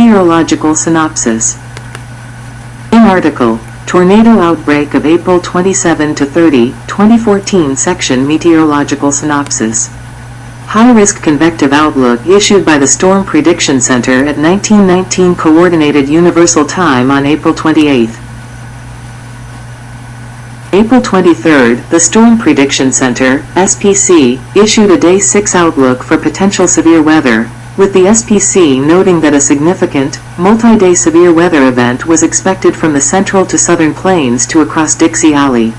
Meteorological synopsis. In article, Tornado Outbreak of April 27 to 30, 2014 section Meteorological synopsis. High-risk convective outlook issued by the Storm Prediction Center at 1919 Coordinated Universal Time on April 28. April 23, the Storm Prediction Center, SPC, issued a Day 6 outlook for potential severe weather, with the SPC noting that a significant, multi-day severe weather event was expected from the central to southern plains to across Dixie Alley.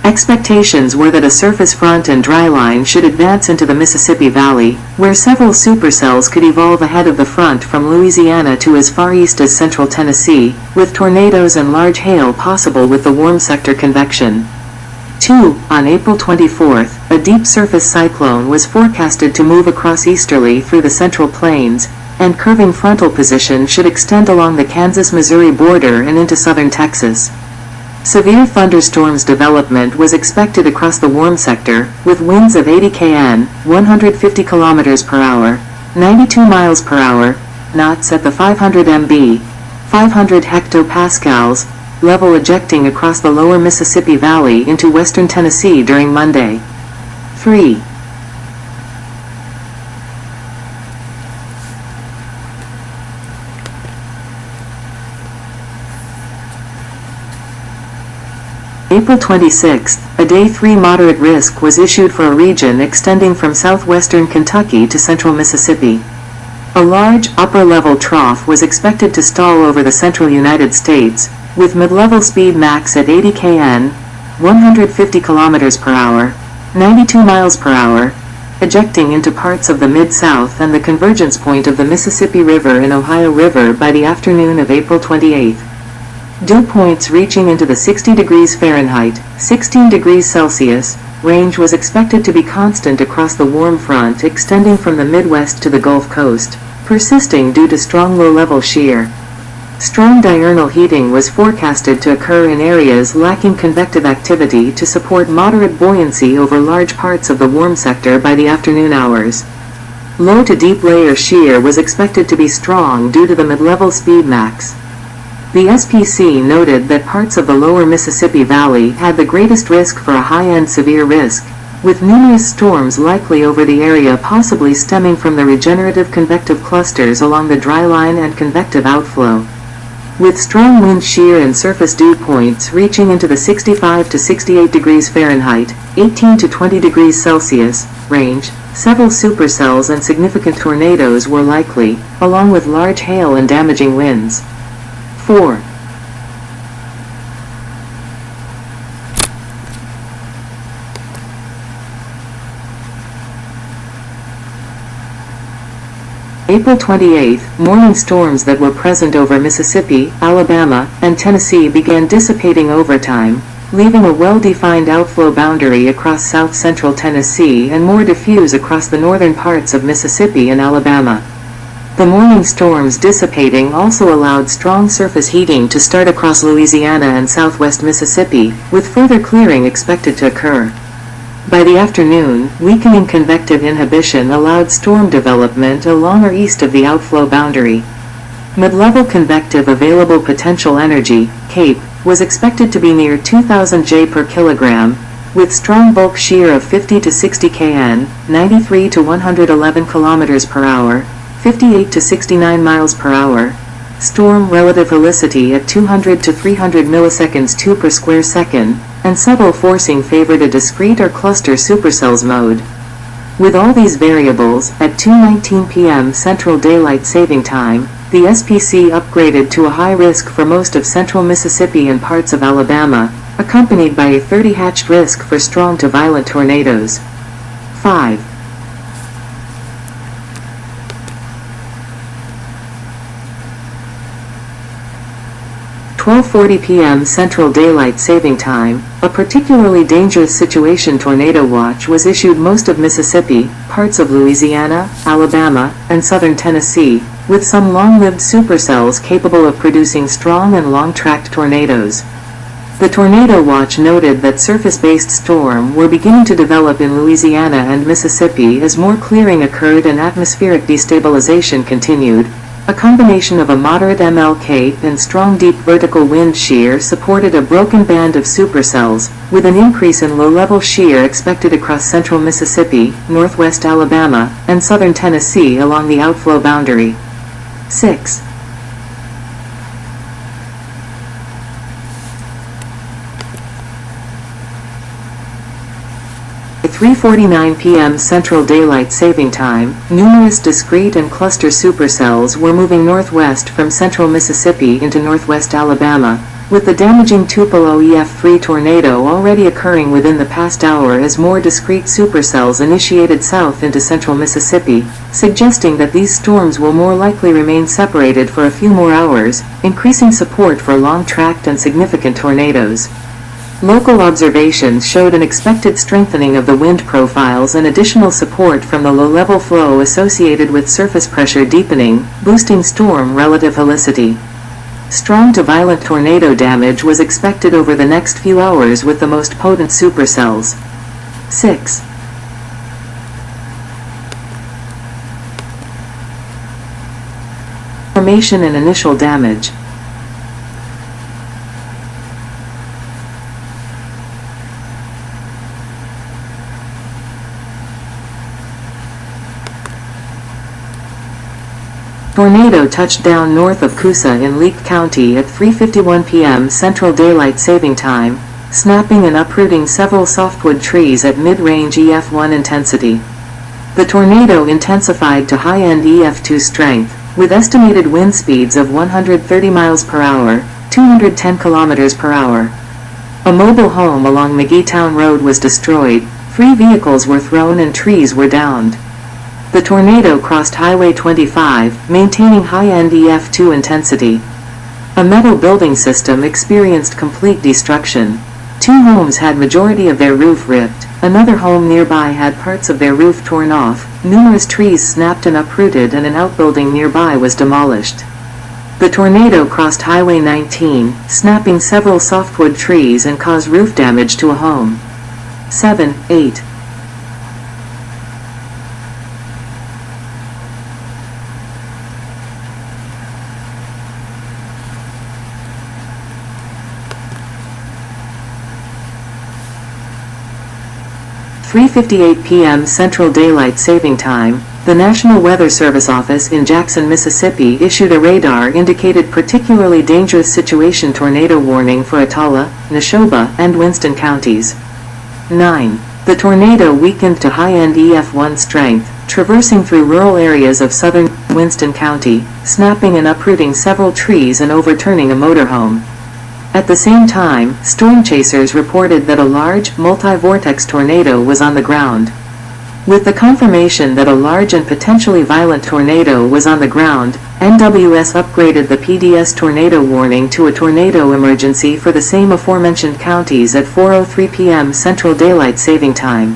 Expectations were that a surface front and dry line should advance into the Mississippi Valley, where several supercells could evolve ahead of the front from Louisiana to as far east as central Tennessee, with tornadoes and large hail possible with the warm sector convection. 2. On April 24, a deep surface cyclone was forecasted to move across easterly through the Central Plains, and curving frontal position should extend along the Kansas-Missouri border and into southern Texas. Severe thunderstorms development was expected across the warm sector, with winds of 80 kn, 150 km per hour, 92 miles per hour, knots at the 500 mb, 500 hectopascals, level ejecting across the lower Mississippi Valley into western Tennessee during Monday. 3. April 26, a Day 3 moderate risk was issued for a region extending from southwestern Kentucky to central Mississippi. A large, upper-level trough was expected to stall over the central United States, with mid-level speed max at 80 kn, 150 km per hour, 92 miles per hour, ejecting into parts of the Mid-South and the convergence point of the Mississippi River and Ohio River by the afternoon of April 28. Dew points reaching into the 60 degrees Fahrenheit, 16 degrees Celsius, range was expected to be constant across the warm front extending from the Midwest to the Gulf Coast, persisting due to strong low-level shear. Strong diurnal heating was forecasted to occur in areas lacking convective activity to support moderate buoyancy over large parts of the warm sector by the afternoon hours. Low to deep layer shear was expected to be strong due to the mid-level speed max. The SPC noted that parts of the lower Mississippi Valley had the greatest risk for a high-end severe risk, with numerous storms likely over the area possibly stemming from the regenerative convective clusters along the dry line and convective outflow. With strong wind shear and surface dew points reaching into the 65 to 68 degrees Fahrenheit, 18 to 20 degrees Celsius, range, several supercells and significant tornadoes were likely, along with large hail and damaging winds. 4. April 28, morning storms that were present over Mississippi, Alabama, and Tennessee began dissipating over time, leaving a well-defined outflow boundary across south-central Tennessee and more diffuse across the northern parts of Mississippi and Alabama. The morning storms dissipating also allowed strong surface heating to start across Louisiana and southwest Mississippi, with further clearing expected to occur. By the afternoon, weakening convective inhibition allowed storm development along or east of the outflow boundary. Mid-level convective available potential energy, CAPE, was expected to be near 2000 J per kilogram, with strong bulk shear of 50 to 60 kN, 93 to 111 km per hour, 58 to 69 miles per hour, storm relative helicity at 200 to 300 milliseconds 2 per square second, and subtle forcing favored a discrete or cluster supercells mode. With all these variables, at 2:19 p.m. Central Daylight Saving Time, the SPC upgraded to a high risk for most of central Mississippi and parts of Alabama, accompanied by a 30 hatched risk for strong to violent tornadoes. 5. 12:40 p.m. Central Daylight Saving Time, a particularly dangerous situation tornado watch was issued most of Mississippi, parts of Louisiana, Alabama, and southern Tennessee, with some long-lived supercells capable of producing strong and long-tracked tornadoes. The tornado watch noted that surface-based storms were beginning to develop in Louisiana and Mississippi as more clearing occurred and atmospheric destabilization continued, A combination of a moderate ML cape and strong deep vertical wind shear supported a broken band of supercells, with an increase in low-level shear expected across central Mississippi, northwest Alabama, and southern Tennessee along the outflow boundary. 6. At 3:49 p.m. Central Daylight Saving Time, numerous discrete and cluster supercells were moving northwest from central Mississippi into northwest Alabama, with the damaging Tupelo EF3 tornado already occurring within the past hour as more discrete supercells initiated south into central Mississippi, suggesting that these storms will more likely remain separated for a few more hours, increasing support for long-tracked and significant tornadoes. Local observations showed an expected strengthening of the wind profiles and additional support from the low-level flow associated with surface pressure deepening, boosting storm relative helicity. Strong to violent tornado damage was expected over the next few hours with the most potent supercells. 6. Formation and initial damage. Tornado touched down north of Coosa in Leake County at 3:51 p.m. Central Daylight Saving Time, snapping and uprooting several softwood trees at mid-range EF1 intensity. The tornado intensified to high-end EF2 strength, with estimated wind speeds of 130 miles per hour, 210 kilometers per hour. A mobile home along McGeetown Road was destroyed, 3 vehicles were thrown and trees were downed. The tornado crossed Highway 25, maintaining high-end EF2 intensity. A metal building system experienced complete destruction. 2 homes had majority of their roof ripped, another home nearby had parts of their roof torn off, numerous trees snapped and uprooted, and an outbuilding nearby was demolished. The tornado crossed Highway 19, snapping several softwood trees and caused roof damage to a home. 7, 8. At 3:58 p.m. Central Daylight Saving Time, the National Weather Service office in Jackson, Mississippi issued a radar-indicated particularly dangerous situation tornado warning for Attala, Neshoba, and Winston counties. 9. The tornado weakened to high-end EF1 strength, traversing through rural areas of southern Winston County, snapping and uprooting several trees and overturning a motorhome. At the same time, storm chasers reported that a large, multi-vortex tornado was on the ground. With the confirmation that a large and potentially violent tornado was on the ground, NWS upgraded the PDS tornado warning to a tornado emergency for the same aforementioned counties at 4:03 p.m. Central Daylight Saving Time.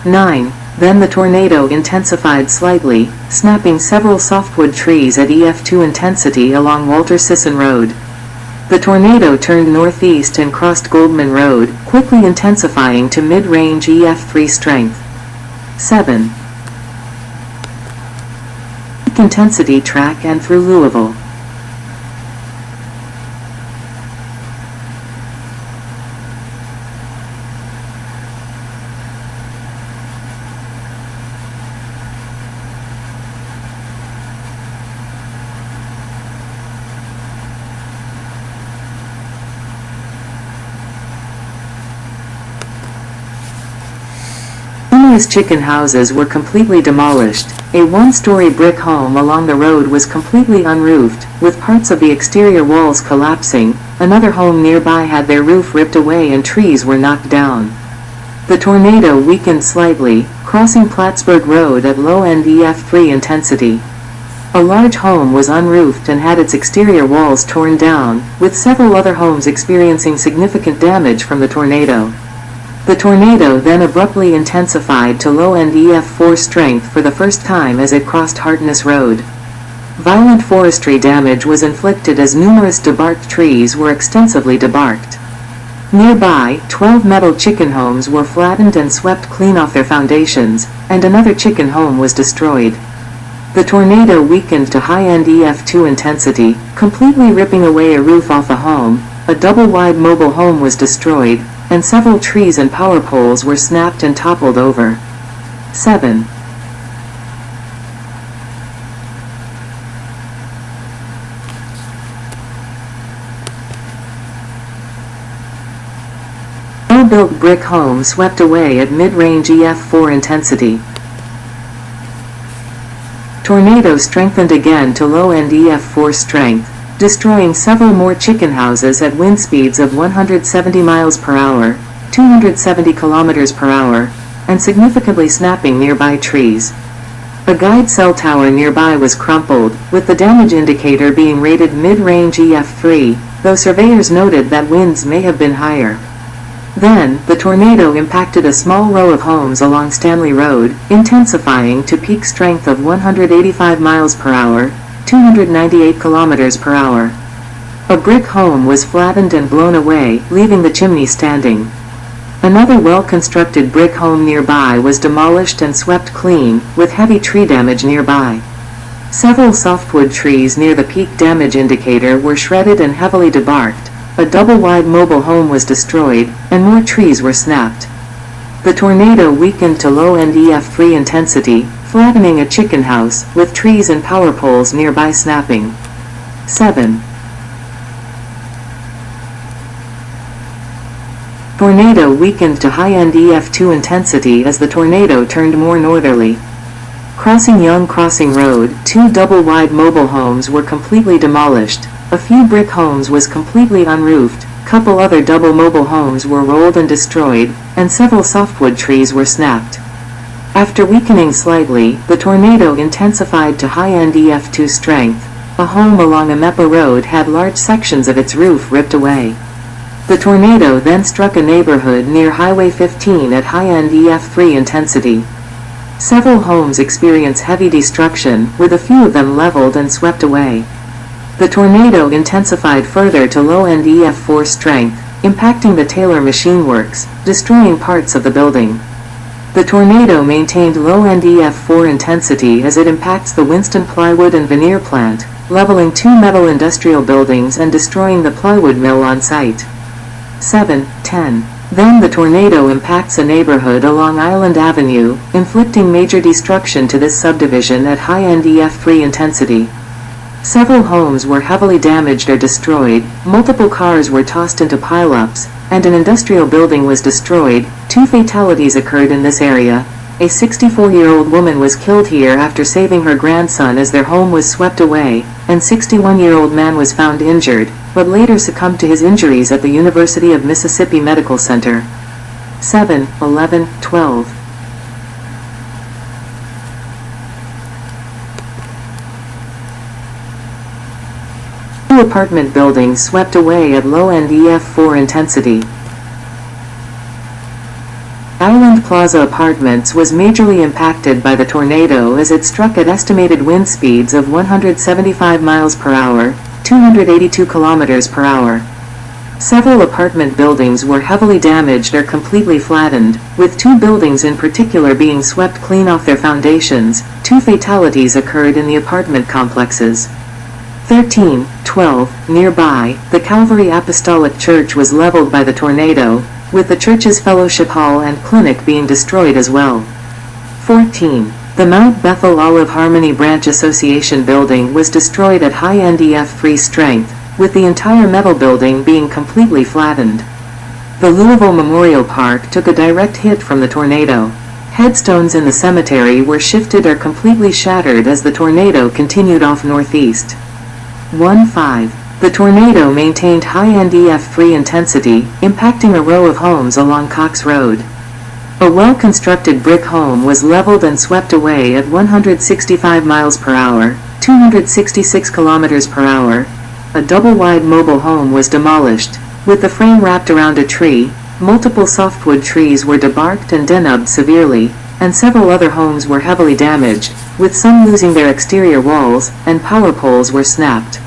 9. Then the tornado intensified slightly, snapping several softwood trees at EF2 intensity along Walter Sisson Road. The tornado turned northeast and crossed Goldman Road, quickly intensifying to mid-range EF3 strength. 7. Peak intensity track and through Louisville. Numerous chicken houses were completely demolished. A one-story brick home along the road was completely unroofed, with parts of the exterior walls collapsing. Another home nearby had their roof ripped away and trees were knocked down. The tornado weakened slightly, crossing Plattsburgh Road at low-end EF3 intensity. A large home was unroofed and had its exterior walls torn down, with several other homes experiencing significant damage from the tornado. The tornado then abruptly intensified to low-end EF4 strength for the first time as it crossed Hartness Road. Violent forestry damage was inflicted as numerous debarked trees were extensively debarked. Nearby, 12 metal chicken homes were flattened and swept clean off their foundations, and another chicken home was destroyed. The tornado weakened to high-end EF2 intensity, completely ripping away a roof off a home. A double-wide mobile home was destroyed, and several trees and power poles were snapped and toppled over. 7. Well-built brick home swept away at mid-range EF4 intensity. Tornado strengthened again to low-end EF4 strength, destroying several more chicken houses at wind speeds of 170 miles per hour, 270 kilometers per hour, and significantly snapping nearby trees. A guide cell tower nearby was crumpled, with the damage indicator being rated mid-range EF3, though surveyors noted that winds may have been higher. Then, the tornado impacted a small row of homes along Stanley Road, intensifying to peak strength of 185 miles per hour, 298 kilometers per hour. A brick home was flattened and blown away, leaving the chimney standing. Another well-constructed brick home nearby was demolished and swept clean, with heavy tree damage nearby. Several softwood trees near the peak damage indicator were shredded and heavily debarked. A double-wide mobile home was destroyed, and more trees were snapped. The tornado weakened to low-end EF3 intensity, flattening a chicken house, with trees and power poles nearby snapping. 7. Tornado weakened to high-end EF2 intensity as the tornado turned more northerly. Crossing Young Crossing Road, 2 double-wide mobile homes were completely demolished. A few brick homes was completely unroofed, couple other double mobile homes were rolled and destroyed, and several softwood trees were snapped. After weakening slightly, the tornado intensified to high-end EF2 strength. A home along Amepa Road had large sections of its roof ripped away. The tornado then struck a neighborhood near Highway 15 at high-end EF3 intensity. Several homes experienced heavy destruction, with a few of them leveled and swept away. The tornado intensified further to low-end EF4 strength, impacting the Taylor Machine Works, destroying parts of the building. The tornado maintained low-end EF4 intensity as it impacts the Winston Plywood and Veneer plant, leveling 2 metal industrial buildings and destroying the plywood mill on site. 7. 10. Then the tornado impacts a neighborhood along Island Avenue, inflicting major destruction to this subdivision at high-end EF3 intensity. Several homes were heavily damaged or destroyed, multiple cars were tossed into pileups, and an industrial building was destroyed. 2 fatalities occurred in this area. A 64-year-old woman was killed here after saving her grandson as their home was swept away, and 61-year-old man was found injured, but later succumbed to his injuries at the University of Mississippi Medical Center. 7, 11, 12. Apartment buildings swept away at low-end EF4 intensity. Island Plaza Apartments was majorly impacted by the tornado as it struck at estimated wind speeds of 175 miles per hour, 282 kilometers per hour. Several apartment buildings were heavily damaged or completely flattened, with 2 buildings in particular being swept clean off their foundations. 2 fatalities occurred in the apartment complexes. 13, 12, nearby, the Calvary Apostolic Church was leveled by the tornado, with the church's fellowship hall and clinic being destroyed as well. 14. The Mount Bethel Olive Harmony Branch Association building was destroyed at high-end EF3 strength, with the entire metal building being completely flattened. The Louisville Memorial Park took a direct hit from the tornado. Headstones in the cemetery were shifted or completely shattered as the tornado continued off northeast. 1-5. The tornado maintained high-end EF3 intensity, impacting a row of homes along Cox Road. A well-constructed brick home was leveled and swept away at 165 miles per hour, 266 kilometers per hour. A double-wide mobile home was demolished, with the frame wrapped around a tree. Multiple softwood trees were debarked and denubbed severely, and several other homes were heavily damaged, with some losing their exterior walls, and power poles were snapped.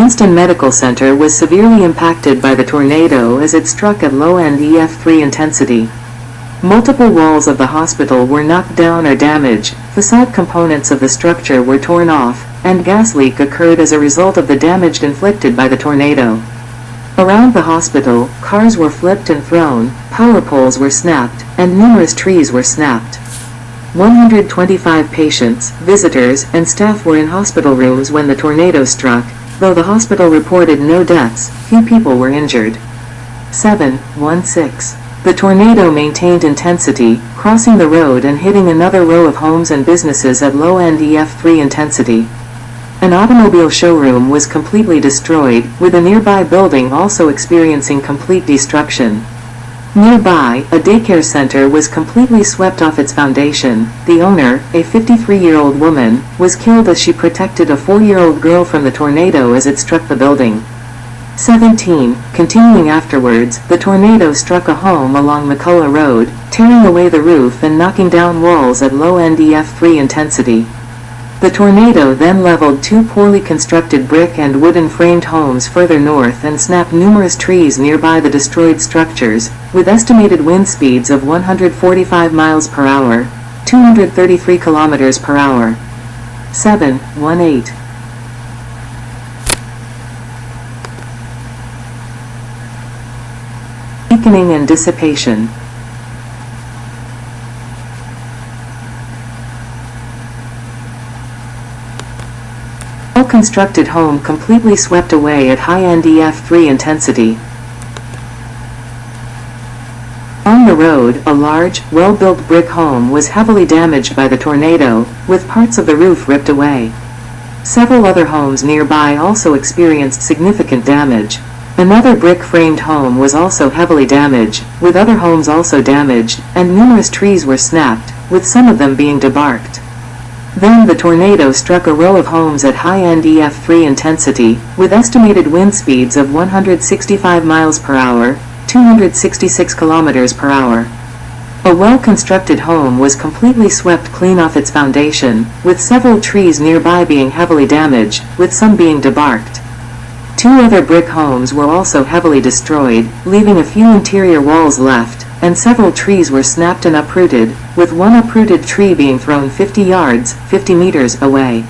Winston Medical Center was severely impacted by the tornado as it struck at low-end EF3 intensity. Multiple walls of the hospital were knocked down or damaged, facade components of the structure were torn off, and gas leak occurred as a result of the damage inflicted by the tornado. Around the hospital, cars were flipped and thrown, power poles were snapped, and numerous trees were snapped. 125 patients, visitors, and staff were in hospital rooms when the tornado struck. Though the hospital reported no deaths, few people were injured. 7:16. The tornado maintained intensity, crossing the road and hitting another row of homes and businesses at low-end EF3 intensity. An automobile showroom was completely destroyed, with a nearby building also experiencing complete destruction. Nearby, a daycare center was completely swept off its foundation. The owner, a 53-year-old woman, was killed as she protected a 4-year-old girl from the tornado as it struck the building. 17. Continuing afterwards, the tornado struck a home along McCullough Road, tearing away the roof and knocking down walls at low-end EF3 intensity. The tornado then leveled two poorly constructed brick and wooden framed homes further north and snapped numerous trees nearby the destroyed structures, with estimated wind speeds of 145 miles per hour, 233 kilometers per hour. 7:18. Weakening and dissipation. Well-constructed home completely swept away at high-end EF3 intensity. On the road, a large, well-built brick home was heavily damaged by the tornado, with parts of the roof ripped away. Several other homes nearby also experienced significant damage. Another brick-framed home was also heavily damaged, with other homes also damaged, and numerous trees were snapped, with some of them being debarked. Then the tornado struck a row of homes at high-end EF3 intensity, with estimated wind speeds of 165 miles per hour, 266 kilometers per hour. A well-constructed home was completely swept clean off its foundation, with several trees nearby being heavily damaged, with some being debarked. Two other brick homes were also heavily destroyed, leaving a few interior walls left, and several trees were snapped and uprooted, with one uprooted tree being thrown 50 yards, 50 meters away.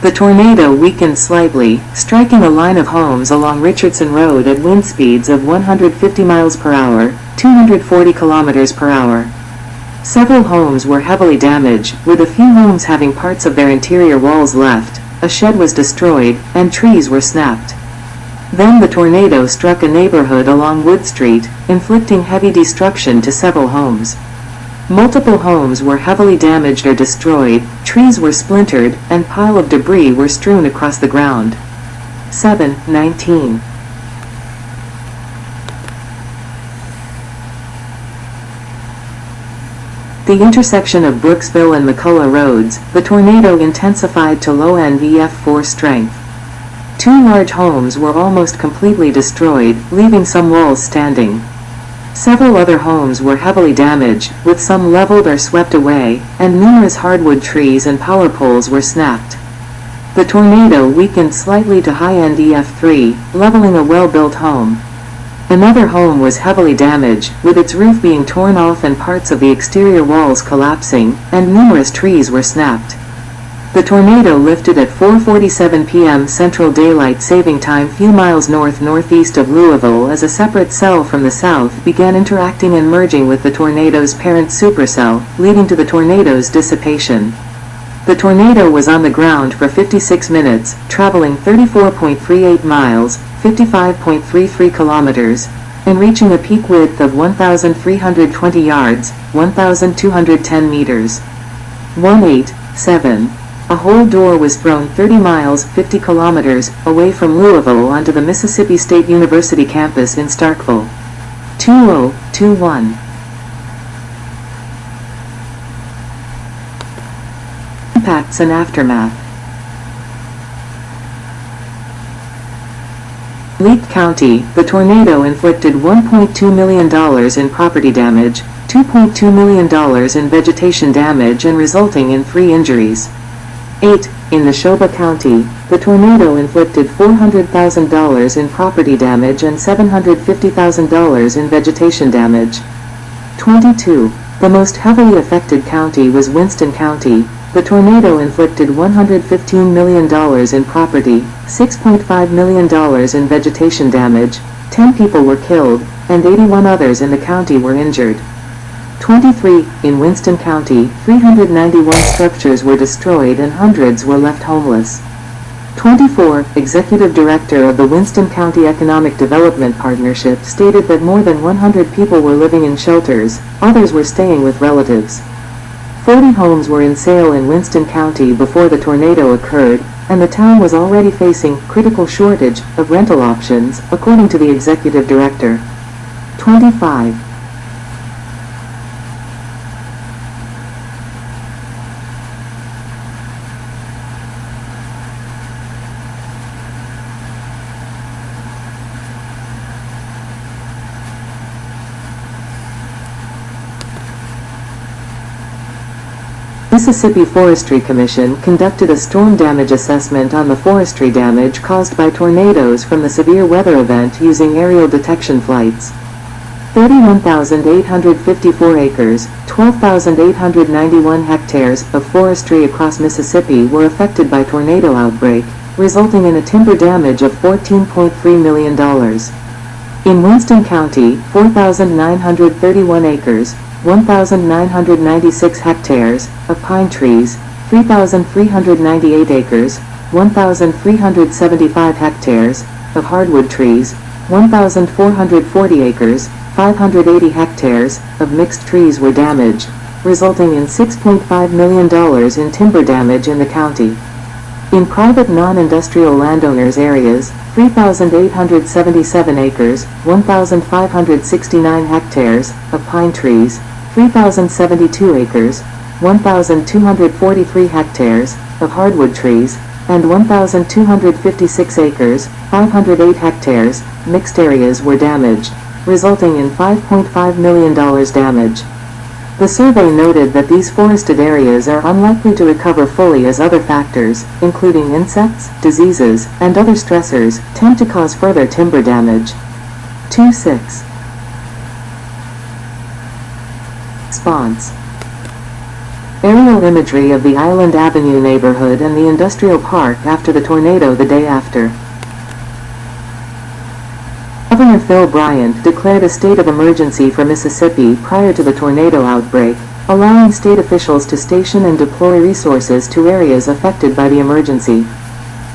The tornado weakened slightly, striking a line of homes along Richardson Road at wind speeds of 150 miles per hour, 240 kilometers per hour. Several homes were heavily damaged, with a few homes having parts of their interior walls left. A shed was destroyed, and trees were snapped. Then the tornado struck a neighborhood along Wood Street, inflicting heavy destruction to several homes. Multiple homes were heavily damaged or destroyed, trees were splintered, and piles of debris were strewn across the ground. 7:19. The intersection of Brooksville and McCullough Roads, the tornado intensified to low-end EF4 strength. Two large homes were almost completely destroyed, leaving some walls standing. Several other homes were heavily damaged, with some leveled or swept away, and numerous hardwood trees and power poles were snapped. The tornado weakened slightly to high-end EF3, leveling a well-built home. Another home was heavily damaged, with its roof being torn off and parts of the exterior walls collapsing, and numerous trees were snapped. The tornado lifted at 4:47 p.m. Central Daylight Saving Time few miles northeast of Louisville as a separate cell from the south began interacting and merging with the tornado's parent supercell, leading to the tornado's dissipation. The tornado was on the ground for 56 minutes, traveling 34.38 miles, 55.33 kilometers, and reaching a peak width of 1,320 yards, 1,210 meters. 187. A whole door was thrown 30 miles, 50 kilometers, away from Louisville onto the Mississippi State University campus in Starkville. 2021. Impacts and aftermath. Leake County, the tornado inflicted $1.2 million in property damage, $2.2 million in vegetation damage and resulting in 3 injuries. 8. In Neshoba County, the tornado inflicted $400,000 in property damage and $750,000 in vegetation damage. 22. The most heavily affected county was Winston County. The tornado inflicted $115 million in property, $6.5 million in vegetation damage, 10 people were killed, and 81 others in the county were injured. 23. In Winston County, 391 structures were destroyed and hundreds were left homeless. 24. Executive Director of the Winston County Economic Development Partnership stated that more than 100 people were living in shelters, others were staying with relatives. 40 homes were in sale in Winston County before the tornado occurred, and the town was already facing critical shortage of rental options, according to the Executive Director. 25. Mississippi Forestry Commission conducted a storm damage assessment on the forestry damage caused by tornadoes from the severe weather event using aerial detection flights. 31,854 acres, 12,891 hectares of forestry across Mississippi were affected by tornado outbreak, resulting in a timber damage of $14.3 million. In Winston County, 4,931 acres, 1,996 hectares of pine trees, 3,398 acres, 1,375 hectares of hardwood trees, 1,440 acres, 580 hectares of mixed trees were damaged, resulting in $6.5 million in timber damage in the county. In private non-industrial landowners areas, 3,877 acres, 1,569 hectares of pine trees, 3,072 acres, 1,243 hectares of hardwood trees, and 1,256 acres, 508 hectares, mixed areas were damaged, resulting in $5.5 million damage. The survey noted that these forested areas are unlikely to recover fully as other factors, including insects, diseases, and other stressors, tend to cause further timber damage. 2.6. Response. Aerial imagery of the Island Avenue neighborhood and the industrial park after the tornado the day after. Governor Phil Bryant declared a state of emergency for Mississippi prior to the tornado outbreak, allowing state officials to station and deploy resources to areas affected by the emergency.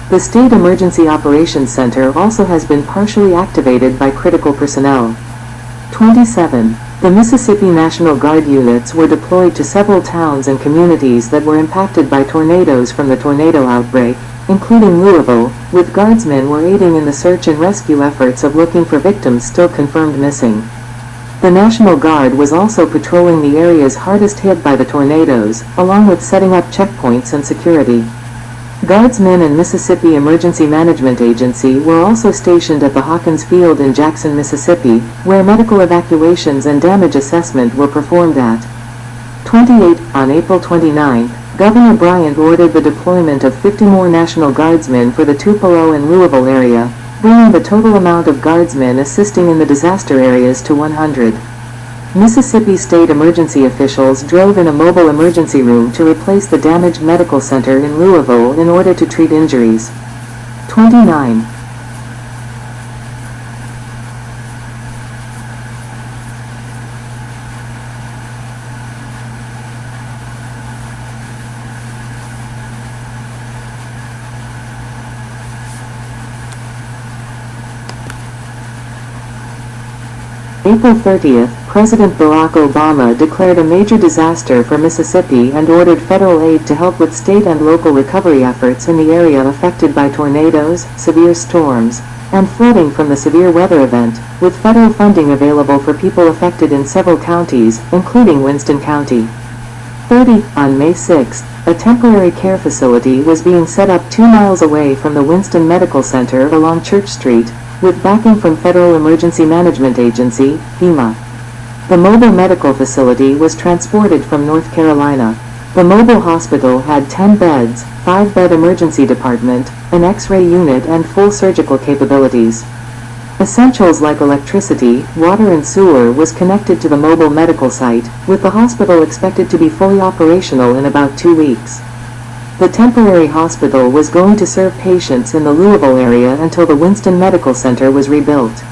The State Emergency Operations Center also has been partially activated by critical personnel. 27. The Mississippi National Guard units were deployed to several towns and communities that were impacted by tornadoes from the tornado outbreak, including Louisville, with guardsmen were aiding in the search and rescue efforts of looking for victims still confirmed missing. The National Guard was also patrolling the areas hardest hit by the tornadoes, along with setting up checkpoints and security. Guardsmen and Mississippi Emergency Management Agency were also stationed at the Hawkins Field in Jackson, Mississippi, where medical evacuations and damage assessment were performed at. 28. On April 29, Governor Bryant ordered the deployment of 50 more National Guardsmen for the Tupelo and Louisville area, bringing the total amount of guardsmen assisting in the disaster areas to 100. Mississippi state emergency officials drove in a mobile emergency room to replace the damaged medical center in Louisville in order to treat injuries. 29. April 30th, President Barack Obama declared a major disaster for Mississippi and ordered federal aid to help with state and local recovery efforts in the area affected by tornadoes, severe storms, and flooding from the severe weather event, with federal funding available for people affected in several counties, including Winston County. 30. On May 6, a temporary care facility was being set up 2 miles away from the Winston Medical Center along Church Street, with backing from Federal Emergency Management Agency, FEMA. The mobile medical facility was transported from North Carolina. The mobile hospital had 10 beds, 5-bed emergency department, an X-ray unit and full surgical capabilities. Essentials like electricity, water and sewer was connected to the mobile medical site, with the hospital expected to be fully operational in about 2 weeks. The temporary hospital was going to serve patients in the Louisville area until the Winston Medical Center was rebuilt.